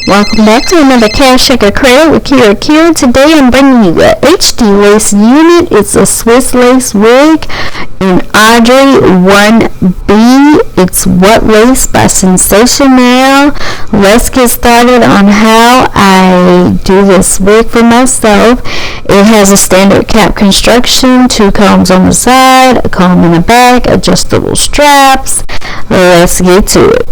Welcome back to another Cash Shaker Credit with Kira. Today I'm bringing you a HD lace unit. It's a Swiss lace wig in AUDRY 1B. It's What Lace by Sensationnel. Let's get started on how I do this wig for myself. It has a standard cap construction, 2 combs on the side, a comb in the back, adjustable straps. Let's get to it.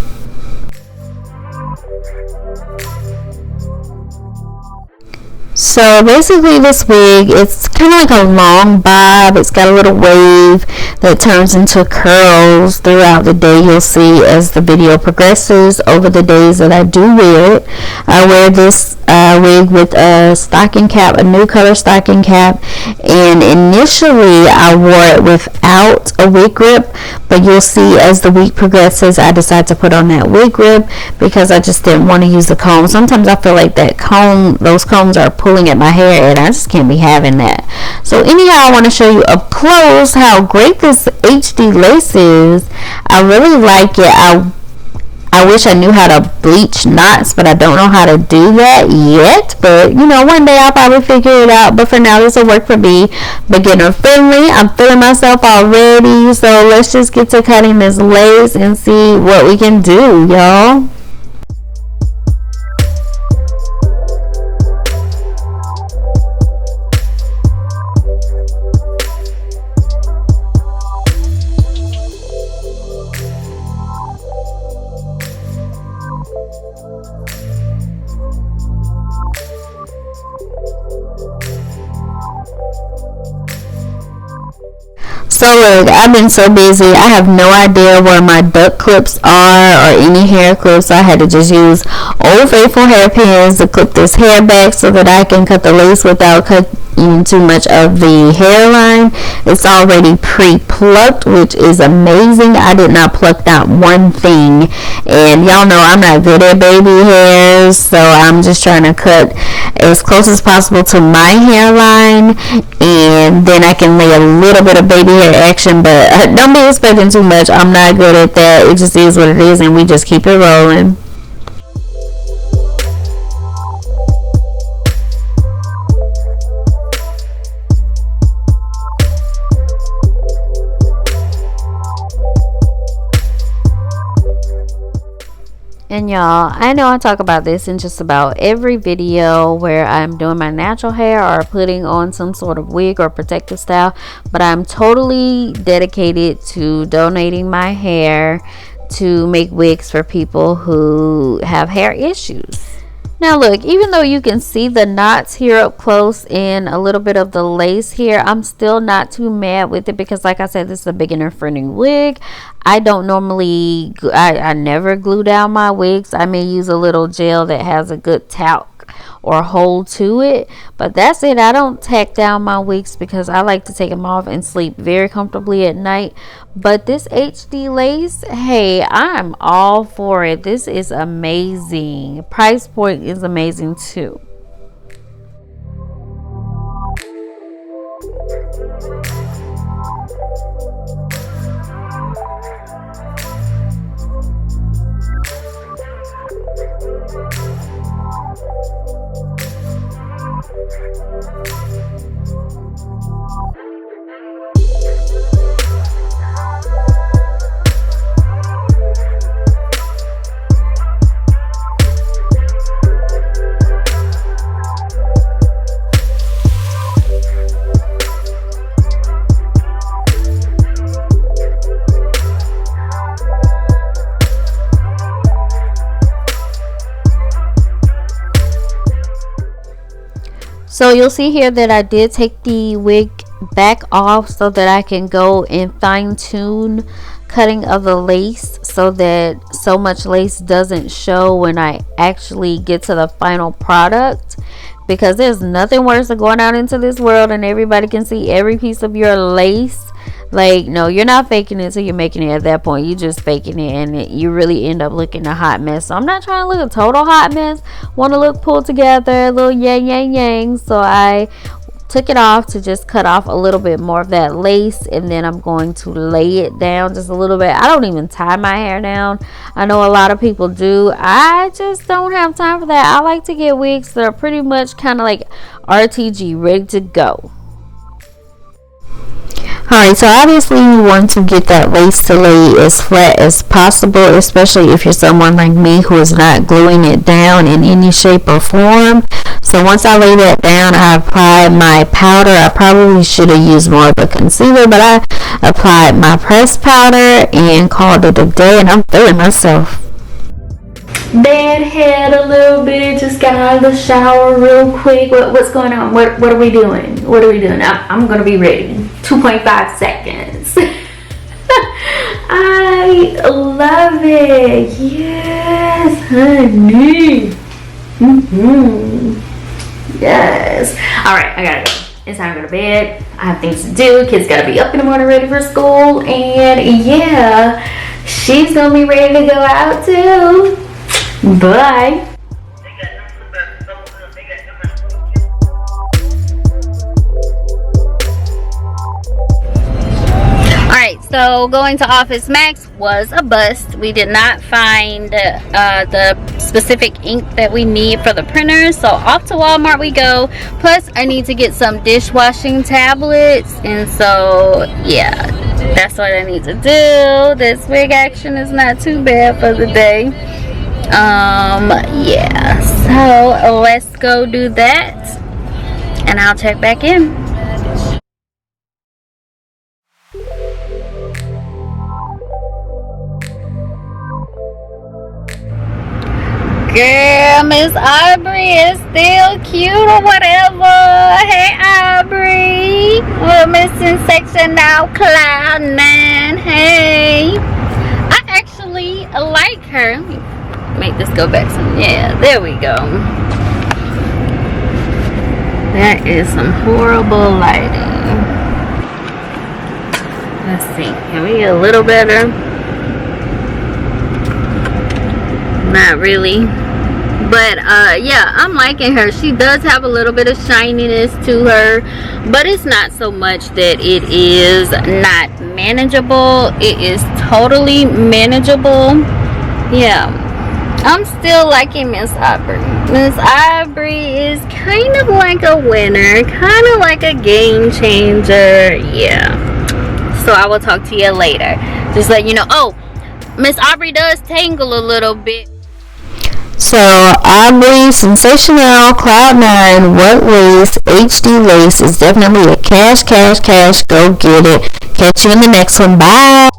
So basically this wig, it's kind of like a long bob. It's got a little wave that turns into curls throughout the day. You'll see as the video progresses over the days that I do wear it. I wear this wig with a stocking cap, a new color stocking cap, and initially I wore it without a wig grip, but you'll see as the week progresses I decide to put on that wig grip because I just didn't want to use the comb. Sometimes I feel like those combs are pulling at my hair and I just can't be having that. So anyhow, I want to show you up close how great this HD lace is. I really like it. I wish I knew how to bleach knots, but I don't know how to do that yet. But you know, one day I'll probably figure it out. But for now, this will work for me. Beginner friendly. I'm feeling myself already. So let's just get to cutting this lace and see what we can do, y'all. So look, I've been so busy, I have no idea where my duck clips are or any hair clips. So I had to just use Old Faithful hairpins to clip this hair back so that I can cut the lace without cutting too much of the hairline. It's already pre-plucked, which is amazing. I did not pluck not one thing, and y'all know I'm not good at baby hairs, so I'm just trying to cut as close as possible to my hairline, and then I can lay a little bit of baby hair action, but don't be expecting too much. I'm not good at that. It just is what it is, and we just keep it rolling. And y'all, I know I talk about this in just about every video where I'm doing my natural hair or putting on some sort of wig or protective style, but I'm totally dedicated to donating my hair to make wigs for people who have hair issues. Now look, even though you can see the knots here up close and a little bit of the lace here, I'm still not too mad with it because like I said, this is a beginner friendly wig. I don't normally, I never glue down my wigs. I may use a little gel that has a good talc or hold to it, but that's it. I don't tack down my wigs because I like to take them off and sleep very comfortably at night. But this HD lace, hey, I'm all for it. This is amazing. Price point is amazing too. So you'll see here that I did take the wig back off so that I can go and fine tune cutting of the lace so that so much lace doesn't show when I actually get to the final product, because there's nothing worse than going out into this world and everybody can see every piece of your lace. Like, no, you're not faking it till you're making it. At that point, you just faking it and you really end up looking a hot mess. So I'm not trying to look a total hot mess. Want to look pulled together, a little yang yang yang. So I took it off to just cut off a little bit more of that lace, and then I'm going to lay it down just a little bit. I don't even tie my hair down. I know a lot of people do. I just don't have time for that. I like to get wigs that are pretty much kind of like RTG, ready to go. Alright, so obviously you want to get that lace to lay as flat as possible, especially if you're someone like me who is not gluing it down in any shape or form. So once I lay that down, I applied my powder. I probably should have used more of a concealer, but I applied my pressed powder and called it a day, and I'm feeling myself. Bad head a little bit, just got out of the shower real quick. What's going on? What are we doing? What are we doing? I'm gonna be ready. 2.5 seconds. I love it. Yes, honey. Yes. Alright, I gotta go. It's time to go to bed. I have things to do. Kids gotta be up in the morning ready for school. And yeah, she's gonna be ready to go out too. Bye. Alright, so going to Office Max was a bust. We did not find the specific ink that we need for the printer, so off to Walmart we go. Plus I need to get some dishwashing tablets, and so yeah, that's what I need to do. This wig action is not too bad for the day. Yeah, so let's go do that and I'll check back in. Girl, Miss Aubrey is still cute or whatever. Hey Aubrey, we're missing Sensationnel Cloud 9. Hey, I actually like her. Let me make this go back some. Yeah, there we go. That is some horrible lighting. Let's see, can we get a little better? Not really, but yeah, I'm liking her. She does have a little bit of shininess to her, but it's not so much that it is not manageable. It is totally manageable. Yeah, I'm still liking Miss Aubrey. Miss Aubrey is kind of like a winner, kind of like a game changer. Yeah, so I will talk to you later. Just let you know. Oh, Miss Aubrey does tangle a little bit. So Aubrey Sensationnel Cloud 9 What Lace HD Lace is definitely a cash. Go get it. Catch you in the next one. Bye.